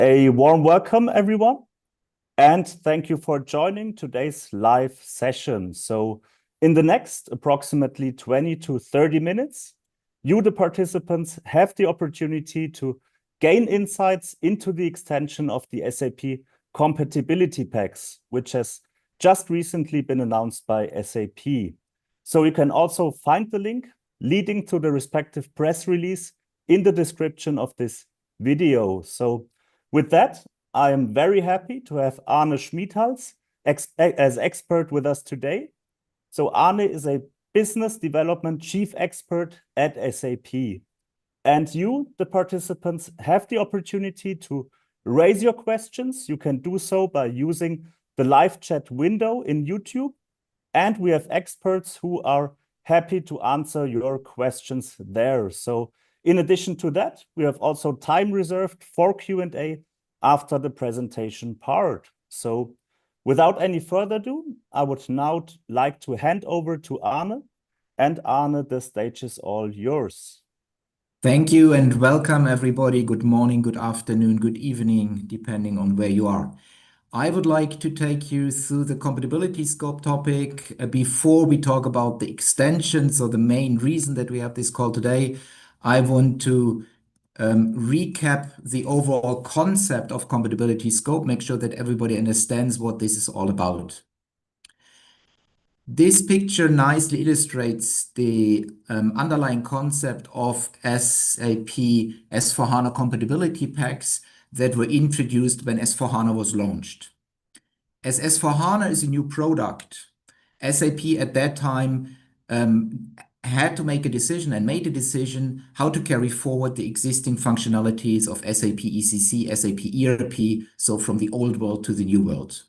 A warm welcome, everyone, and thank you for joining today's live session. So in the next approximately 20 to 30 minutes, you, the participants, have the opportunity to gain insights into the extension of the SAP Compatibility Packs, which has just recently been announced by SAP. So you can also find the link leading to the respective press release in the description of this video. So with that, I am very happy to have Arne Schmidthals as expert with us today. So Arne is a business development chief expert at SAP. And you, the participants, have the opportunity to raise your questions. You can do so by using the live chat window in YouTube. And we have experts who are happy to answer your questions there. So in addition to that, we have also time reserved for Q&A after the presentation part. So without any further ado, I would now like to hand over to Arne. And Arne, the stage is all yours. Thank you and welcome everybody. Good morning, good afternoon, good evening, depending on where you are. I would like to take you through the compatibility scope topic. Before we talk about the extensions or the main reason that we have this call today, I want to recap the overall concept of compatibility scope, make sure that everybody understands what this is all about. This picture nicely illustrates the underlying concept of SAP S/4HANA compatibility packs that were introduced when S/4HANA was launched. As S/4HANA is a new product, SAP at that time had to make a decision and made a decision how to carry forward the existing functionalities of SAP ECC, SAP ERP, so from the old world to the new world.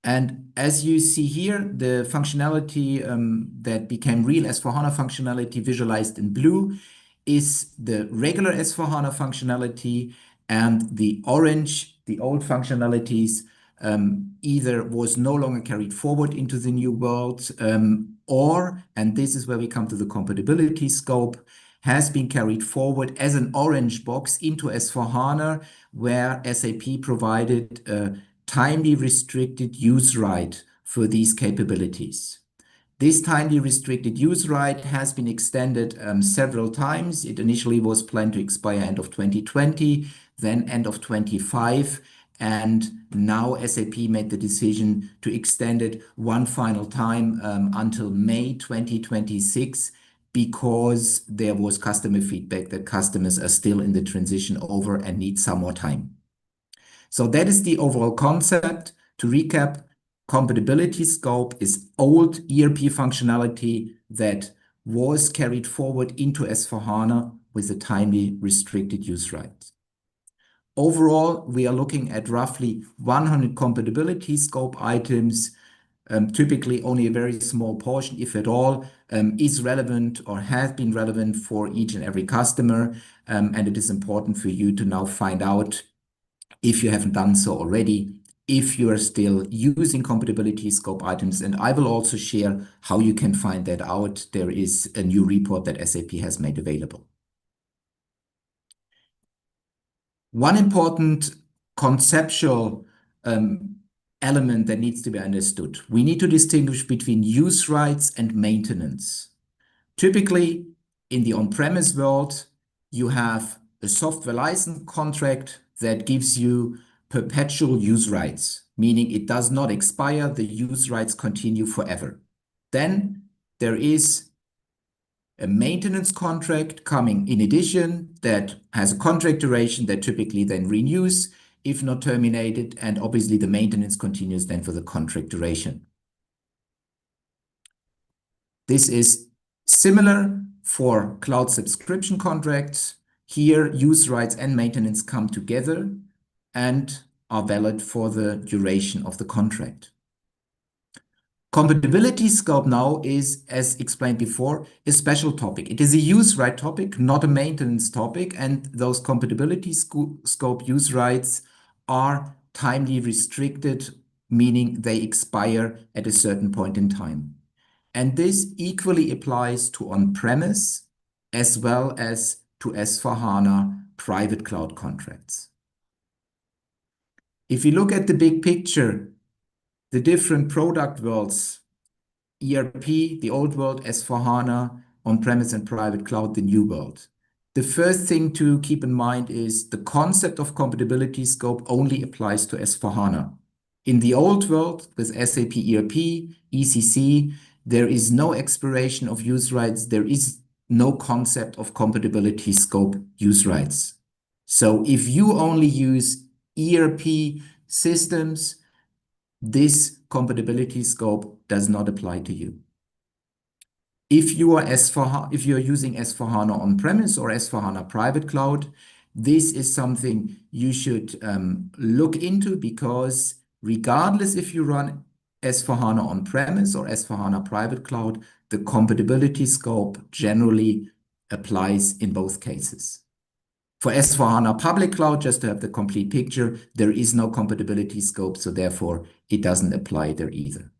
And as you see here, the functionality that became real S/4HANA functionality visualized in blue is the regular S/4HANA functionality, and the orange, the old functionalities, either was no longer carried forward into the new world, or, and this is where we come to the compatibility scope, has been carried forward as an orange box into S/4HANA, where SAP provided a timely restricted use right for these capabilities. This timely restricted use right has been extended several times. It initially was planned to expire end of 2020, then end of 25, and now SAP made the decision to extend it one final time until May 2026, because there was customer feedback that customers are still in the transition over and need some more time. So that is the overall concept. To recap, compatibility scope is old ERP functionality that was carried forward into S/4HANA with a timely restricted use right. Overall, we are looking at roughly 100 compatibility scope items. Typically only a very small portion, if at all, is relevant or has been relevant for each and every customer. And it is important for you to now find out, if you haven't done so already, if you are still using compatibility scope items. And I will also share how you can find that out. There is a new report that SAP has made available. One important conceptual element that needs to be understood. We need to distinguish between use rights and maintenance. Typically, in the on-premise world, you have a software license contract that gives you perpetual use rights, meaning it does not expire, the use rights continue forever. Then there is a maintenance contract coming in addition that has a contract duration that typically then renews, if not terminated, and obviously the maintenance continues then for the contract duration. This is similar for cloud subscription contracts. Here, use rights and maintenance come together and are valid for the duration of the contract. Compatibility scope now is, as explained before, a special topic. It is a use right topic, not a maintenance topic, and those compatibility scope use rights are timely restricted, meaning they expire at a certain point in time. And this equally applies to on-premise as well as to S/4HANA private cloud contracts. If you look at the big picture, the different product worlds, ERP, the old world, S/4HANA, on-premise and private cloud, the new world. The first thing to keep in mind is the concept of compatibility scope only applies to S/4HANA. In the old world, with SAP ERP, ECC, there is no expiration of use rights. There is no concept of compatibility scope use rights. So if you only use ERP systems, this compatibility scope does not apply to you. If you are using S/4HANA on-premise or S/4HANA private cloud, this is something you should look into, because regardless if you run S/4HANA on-premise or S/4HANA private cloud, the compatibility scope generally applies in both cases. For S/4HANA public cloud, just to have the complete picture, there is no compatibility scope, so therefore it doesn't apply there either.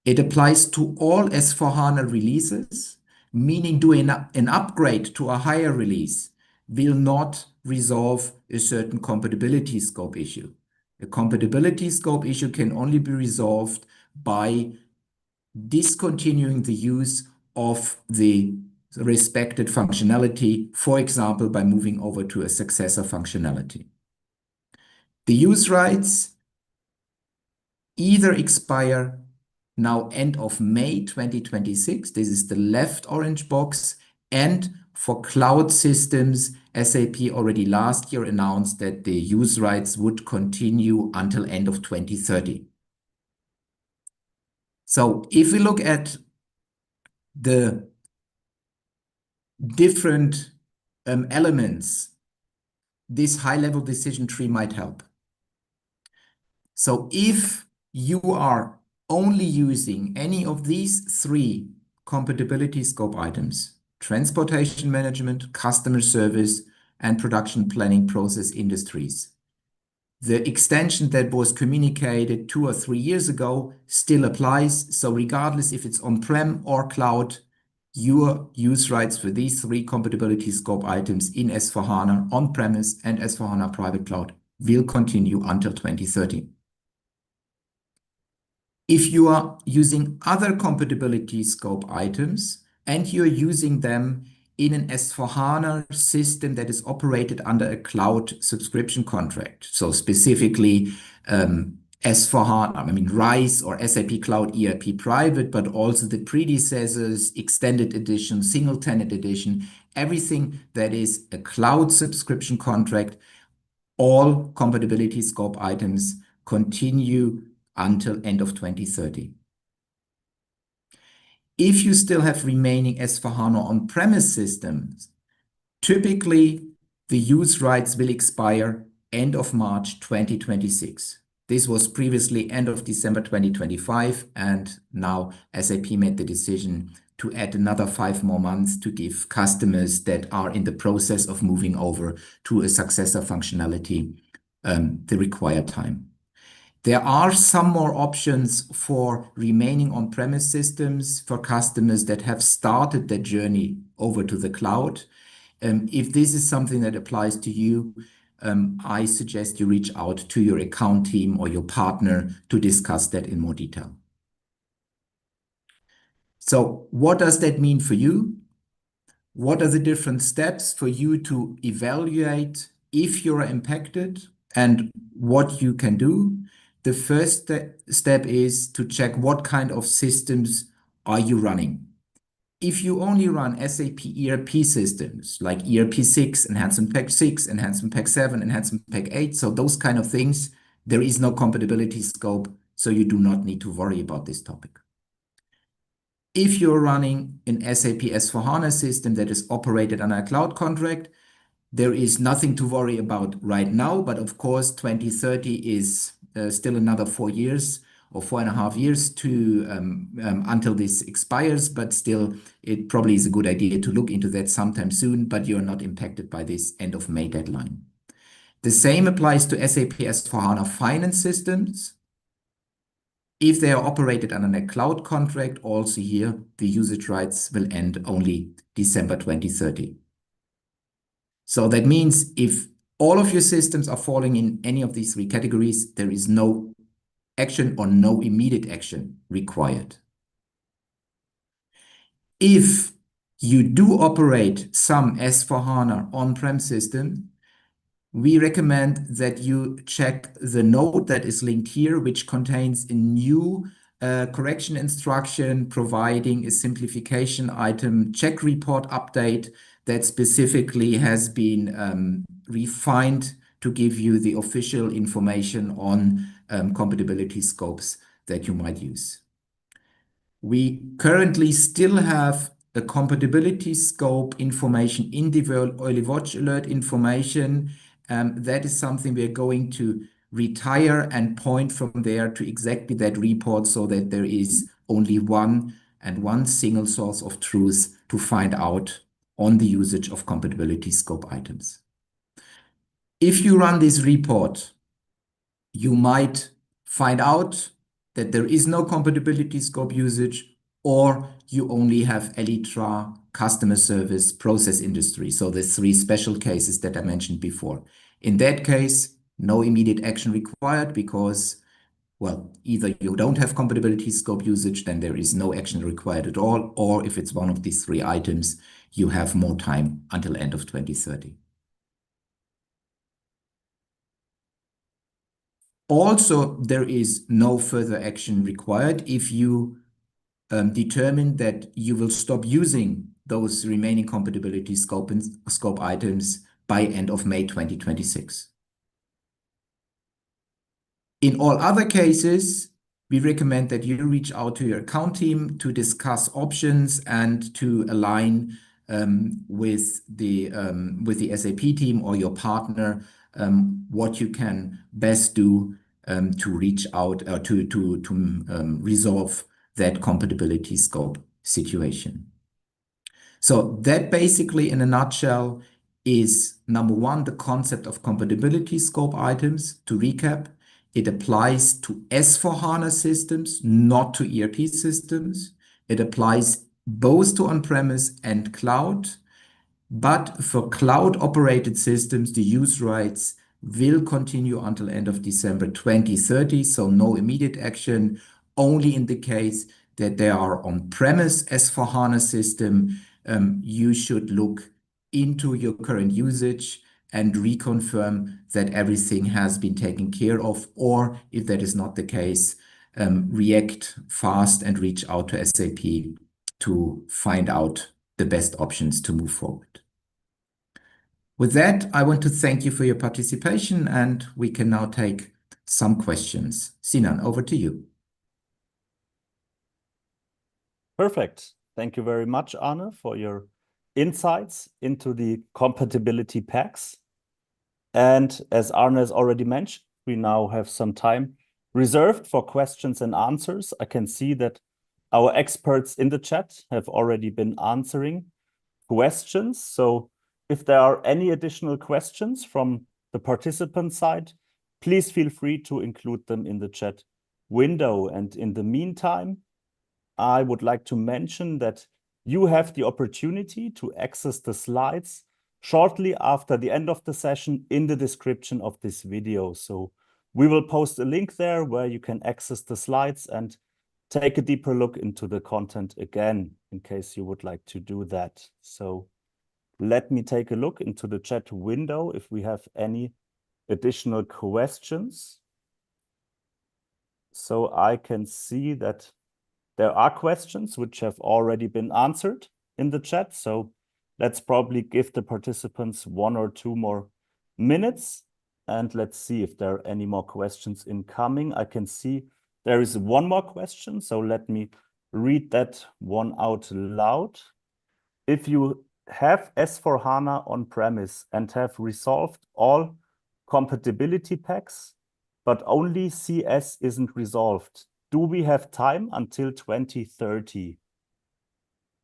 It applies to all S/4HANA releases, meaning doing an upgrade to a higher release will not resolve a certain compatibility scope issue. A compatibility scope issue can only be resolved by discontinuing the use of the respected functionality, for example, by moving over to a successor functionality. The use rights either expire now end of May 2026, this is the left orange box, and for cloud systems, SAP already last year announced that the use rights would continue until end of 2030. So if we look at the different elements, this high-level decision tree might help. So if you are only using any of these three compatibility scope items, transportation management, customer service, and production planning process industries, the extension that was communicated 2 or 3 years ago still applies. So regardless if it's on-prem or cloud, your use rights for these three compatibility scope items in S/4HANA on-premise and S/4HANA private cloud will continue until 2030. If you are using other compatibility scope items and you're using them in an S/4HANA system that is operated under a cloud subscription contract, so specifically S/4HANA, RISE or SAP Cloud ERP Private, but also the predecessors, Extended Edition, Single Tenant Edition, everything that is a cloud subscription contract, all compatibility scope items continue until end of 2030. If you still have remaining S/4HANA on-premise systems, typically the use rights will expire end of March 2026. This was previously end of December 2025, and now SAP made the decision to add another 5 more months to give customers that are in the process of moving over to a successor functionality the required time. There are some more options for remaining on-premise systems for customers that have started their journey over to the cloud. If this is something that applies to you, I suggest you reach out to your account team or your partner to discuss that in more detail. So what does that mean for you? What are the different steps for you to evaluate if you're impacted and what you can do? The first step is to check what kind of systems are you running. If you only run SAP ERP systems like ERP6, Enhancement Pack 6, Enhancement Pack 7, Enhancement Pack 8, so those kind of things, there is no compatibility scope, so you do not need to worry about this topic. If you're running an SAP S/4HANA system that is operated on a cloud contract, there is nothing to worry about right now, but of course 2030 is still another 4 years or 4.5 years to until this expires, but still it probably is a good idea to look into that sometime soon, but you're not impacted by this end of May deadline. The same applies to SAP S/4HANA finance systems. If they are operated under a cloud contract, also here the usage rights will end only December 2030. So that means if all of your systems are falling in any of these three categories, there is no action or no immediate action required. If you do operate some S/4HANA on-prem system, we recommend that you check the node that is linked here, which contains a new correction instruction providing a simplification item check report update that specifically has been refined to give you the official information on compatibility scopes that you might use. We currently still have a compatibility scope information in the early watch alert information. That is something we are going to retire and point from there to exactly that report so that there is only one single source of truth to find out on the usage of compatibility scope items. If you run this report, you might find out that there is no compatibility scope usage, or you only have Elytra, customer service, process industry. So the three special cases that I mentioned before. In that case, no immediate action required because, well, either you don't have compatibility scope usage, then there is no action required at all, or if it's one of these three items, you have more time until end of 2030. Also, there is no further action required if you determine that you will stop using those remaining compatibility scope items by end of May 2026. In all other cases, we recommend that you reach out to your account team to discuss options and to align with the SAP team or your partner what you can best do to reach out to resolve that compatibility scope situation. So that basically, in a nutshell, is number one, the concept of compatibility scope items. To recap, it applies to S/4HANA systems, not to ERP systems. It applies both to on-premise and cloud. But for cloud-operated systems, the use rights will continue until end of December 2030. So no immediate action, only in the case that they are on-premise S/4HANA system. You should look into your current usage and reconfirm that everything has been taken care of, or if that is not the case, react fast and reach out to SAP to find out the best options to move forward. With that, I want to thank you for your participation, and we can now take some questions. Sinan, over to you. Perfect. Thank you very much, Arne, for your insights into the compatibility packs. And as Arne has already mentioned, we now have some time reserved for questions and answers. I can see that our experts in the chat have already been answering questions. So if there are any additional questions from the participant side, please feel free to include them in the chat window. And in the meantime, I would like to mention that you have the opportunity to access the slides shortly after the end of the session in the description of this video. So we will post a link there where you can access the slides and take a deeper look into the content again, in case you would like to do that. So let me take a look into the chat window if we have any additional questions. So I can see that there are questions which have already been answered in the chat. So let's probably give the participants 1 or 2 more minutes. And let's see if there are any more questions incoming. I can see there is one more question. So let me read that one out loud. If you have S/4HANA on-premise and have resolved all compatibility packs, but only CS isn't resolved, do we have time until 2030?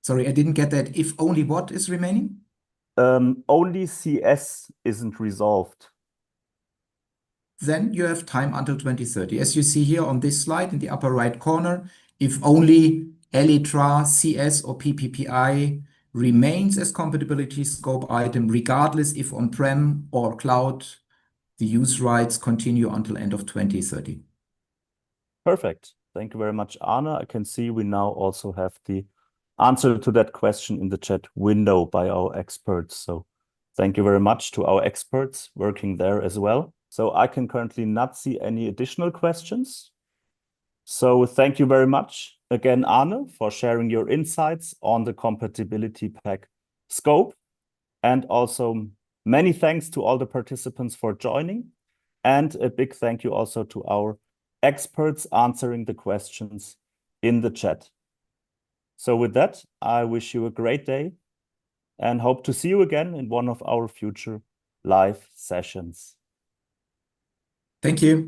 Sorry, I didn't get that. If only what is remaining? Only CS isn't resolved. Then you have time until 2030. As you see here on this slide in the upper right corner, if only Elytra, CS, or PPPI remains as compatibility scope item, regardless if on-prem or cloud. The use rights continue until end of 2030. Perfect. Thank you very much, Arne. I can see we now also have the answer to that question in the chat window by our experts. So thank you very much to our experts working there as well. So I can currently not see any additional questions. So thank you very much again, Arne, for sharing your insights on the compatibility pack scope. And also many thanks to all the participants for joining. And a big thank you also to our experts answering the questions in the chat. So with that, I wish you a great day and hope to see you again in one of our future live sessions. Thank you.